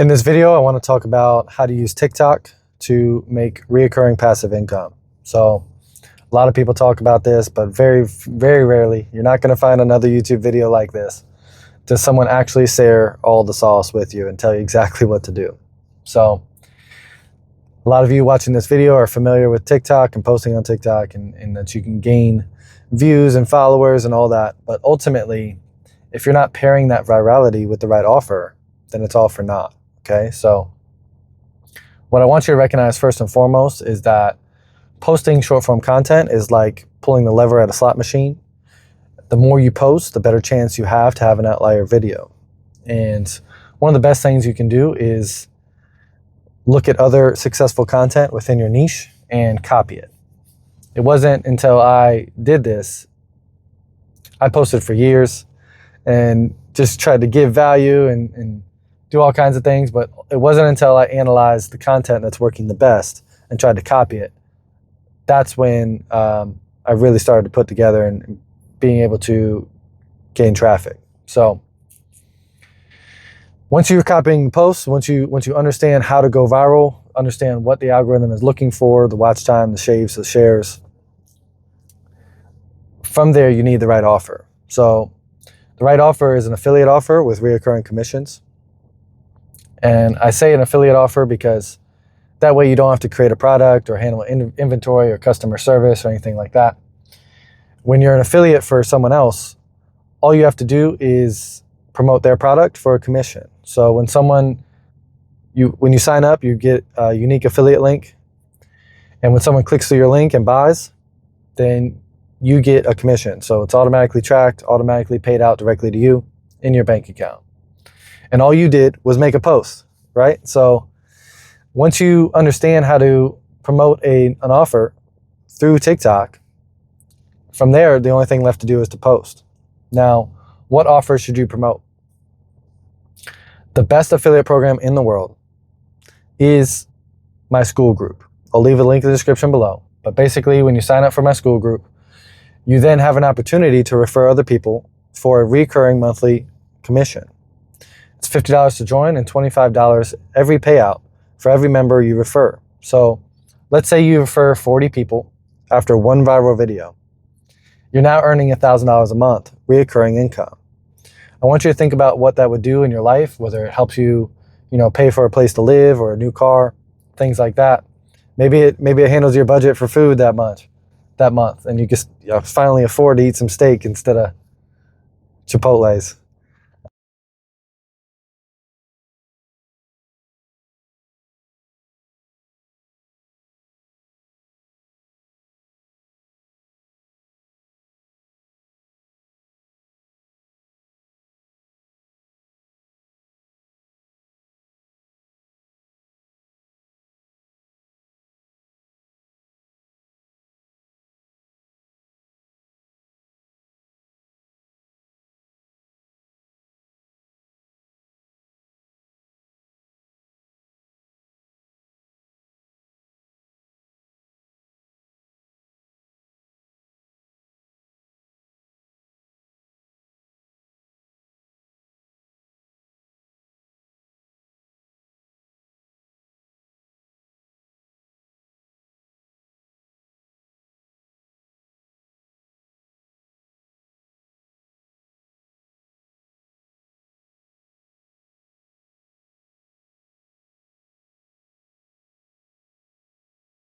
In this video, I want to talk about how to use TikTok to make reoccurring passive income. So a lot of people talk about this, but very, very rarely, you're not going to find another YouTube video like this. Does someone actually share all the sauce with you and tell you exactly what to do? So a lot of you watching this video are familiar with TikTok and posting on TikTok and that you can gain views and followers and all that. But ultimately, if you're not pairing that virality with the right offer, then it's all for naught. Okay, so what I want you to recognize first and foremost is that posting short form content is like pulling the lever at a slot machine. The more you post, the better chance you have to have an outlier video. And one of the best things you can do is look at other successful content within your niche and copy it. It wasn't until I did this, I posted for years and just tried to give value and do all kinds of things, but it wasn't until I analyzed the content that's working the best and tried to copy it. That's when I really started to put together and being able to gain traffic. So once you're copying posts, once you understand how to go viral, understand what the algorithm is looking for, the watch time, the shaves, the shares, from there you need the right offer. So the right offer is an affiliate offer with recurring commissions. And I say an affiliate offer because that way you don't have to create a product or handle inventory or customer service or anything like that. When you're an affiliate for someone else, all you have to do is promote their product for a commission. So when you sign up, you get a unique affiliate link. And when someone clicks through your link and buys, then you get a commission. So it's automatically tracked, automatically paid out directly to you in your bank account. And all you did was make a post, right? So once you understand how to promote an offer through TikTok, from there, the only thing left to do is to post. Now, what offer should you promote? The best affiliate program in the world is my school group. I'll leave a link in the description below. But basically, when you sign up for my school group, you then have an opportunity to refer other people for a recurring monthly commission. It's $50 to join and $25 every payout for every member you refer. So let's say you refer 40 people after one viral video. You're now earning $1,000 a month, recurring income. I want you to think about what that would do in your life, whether it helps you, pay for a place to live or a new car, things like that. Maybe it handles your budget for food that month, and you just finally afford to eat some steak instead of Chipotle's.